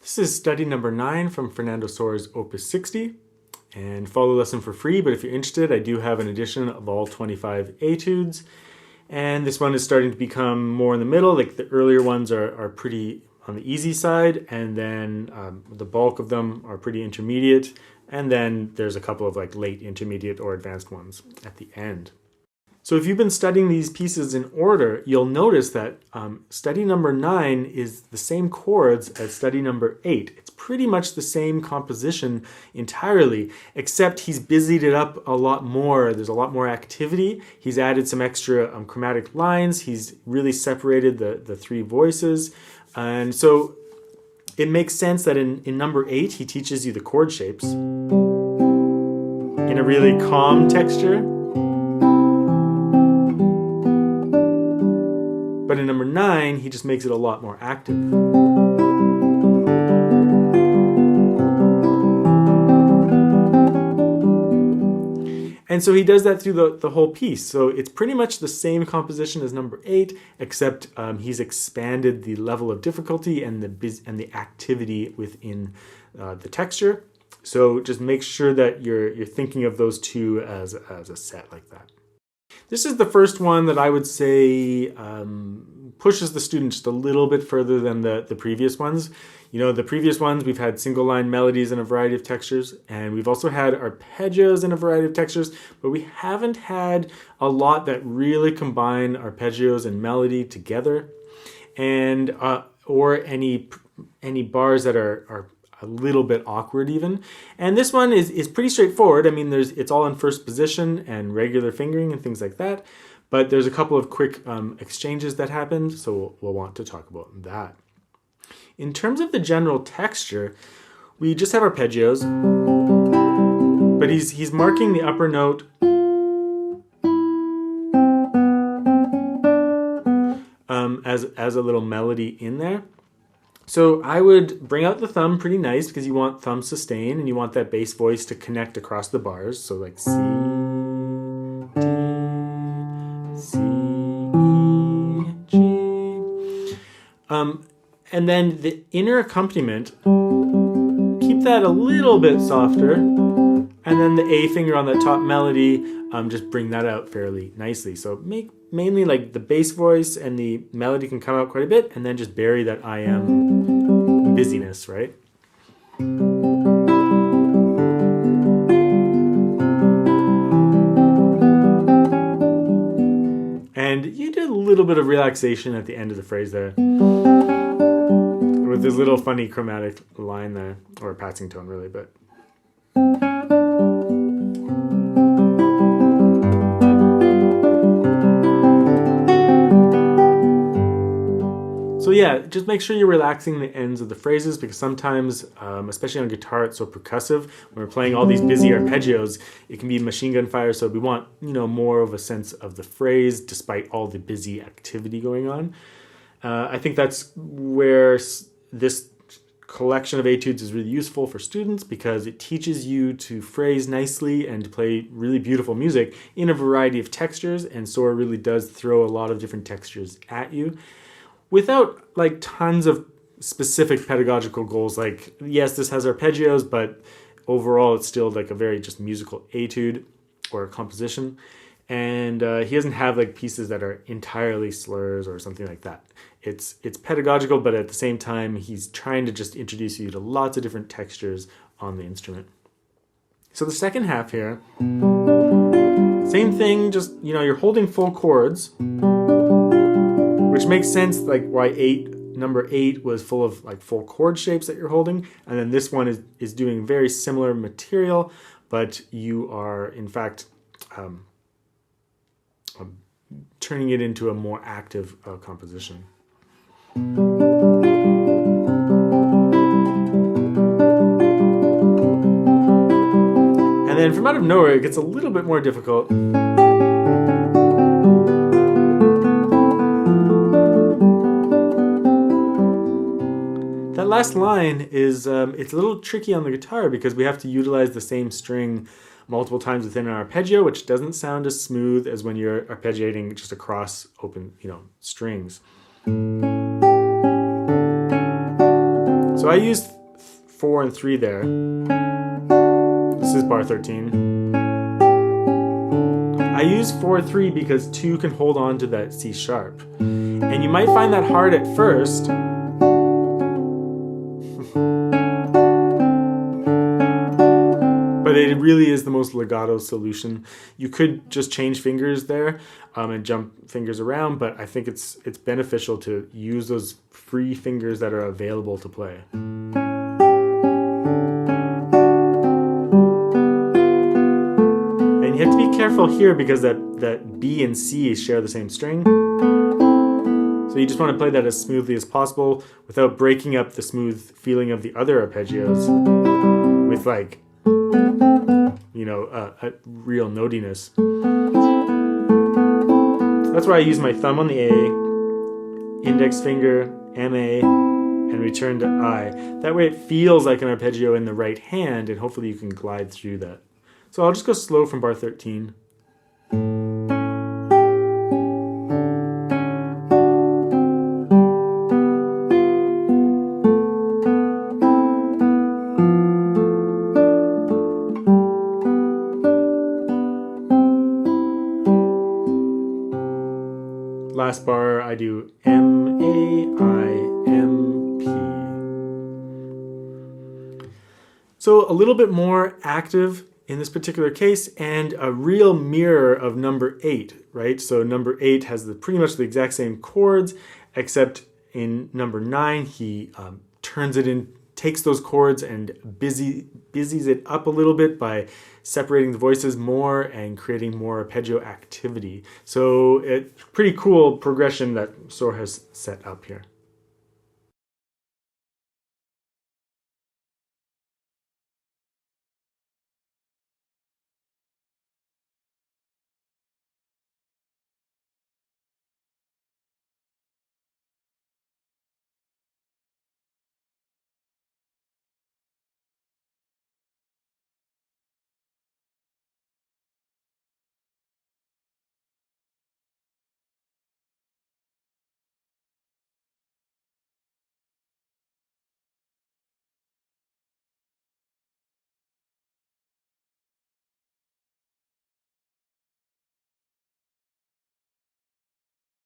This is study number 9 from Fernando Sor's Op.60, and follow the lesson for free, but if you're interested, I do have an edition of all 25 etudes, and this one is starting to become more in the middle. Like the earlier ones are pretty on the easy side, and then the bulk of them are pretty intermediate, and then there's a couple of like late intermediate or advanced ones at the end. So if you've been studying these pieces in order, you'll notice that study number 9 is the same chords as study number 8. It's pretty much the same composition entirely, except he's busied it up a lot more. There's a lot more activity. He's added some extra chromatic lines. He's really separated the three voices. And so it makes sense that in number 8, he teaches you the chord shapes in a really calm texture. But in number 9, he just makes it a lot more active. And so he does that through the whole piece. So it's pretty much the same composition as number 8, except he's expanded the level of difficulty and the activity within the texture. So just make sure that you're thinking of those two as a set like that. This is the first one that I would say pushes the student just a little bit further than the previous ones. You know, the previous ones, we've had single line melodies in a variety of textures, and we've also had arpeggios in a variety of textures, but we haven't had a lot that really combine arpeggios and melody together, and or any bars that are a little bit awkward even. And this one is pretty straightforward. I mean, it's all in first position and regular fingering and things like that, but there's a couple of quick exchanges that happened, so we'll want to talk about that. In terms of the general texture, we just have arpeggios, but he's marking the upper note as a little melody in there. So I would bring out the thumb pretty nice because you want thumb sustain and you want that bass voice to connect across the bars. So like C, D, C, E, G. And then the inner accompaniment, keep that a little bit softer. And then the A finger on that top melody, just bring that out fairly nicely. So make mainly like the bass voice and the melody can come out quite a bit, and then just bury that I am busyness, right? And you do a little bit of relaxation at the end of the phrase there, with this little funny chromatic line there, or a passing tone really, but. So yeah, just make sure you're relaxing the ends of the phrases, because sometimes, especially on guitar, it's so percussive. When we're playing all these busy arpeggios, it can be machine gun fire, so we want, more of a sense of the phrase despite all the busy activity going on. I think that's where this collection of etudes is really useful for students, because it teaches you to phrase nicely and to play really beautiful music in a variety of textures, and Sor really does throw a lot of different textures at you, without like tons of specific pedagogical goals. Like, yes, this has arpeggios, but overall it's still like a very just musical etude or a composition. And he doesn't have like pieces that are entirely slurs or something like that. It's pedagogical, but at the same time, he's trying to just introduce you to lots of different textures on the instrument. So the second half here, same thing, just, you're holding full chords, which makes sense, like why number 8 was full of like full chord shapes that you're holding, and then this one is doing very similar material, but you are in fact turning it into a more active composition. And then from out of nowhere, it gets a little bit more difficult. That last line is, it's a little tricky on the guitar because we have to utilize the same string multiple times within an arpeggio, which doesn't sound as smooth as when you're arpeggiating just across open, strings. So I used 4 and 3 there. This is bar 13. I use 4-3 because 2 can hold on to that C sharp. And you might find that hard at first. But it really is the most legato solution. You could just change fingers there and jump fingers around, but I think it's beneficial to use those free fingers that are available to play. And you have to be careful here because that B and C share the same string. So you just want to play that as smoothly as possible without breaking up the smooth feeling of the other arpeggios with like, you know, a real notiness. That's why I use my thumb on the A, index finger, MA, and return to I. That way it feels like an arpeggio in the right hand, and hopefully you can glide through that. So I'll just go slow from bar 13. Last bar, I do M, A, I, M, P. So a little bit more active in this particular case, and a real mirror of number 8, right? So number 8 has pretty much the exact same chords, except in number 9, he turns it in, takes those chords and busies it up a little bit by separating the voices more and creating more arpeggio activity. So it's pretty cool progression that Sor has set up here.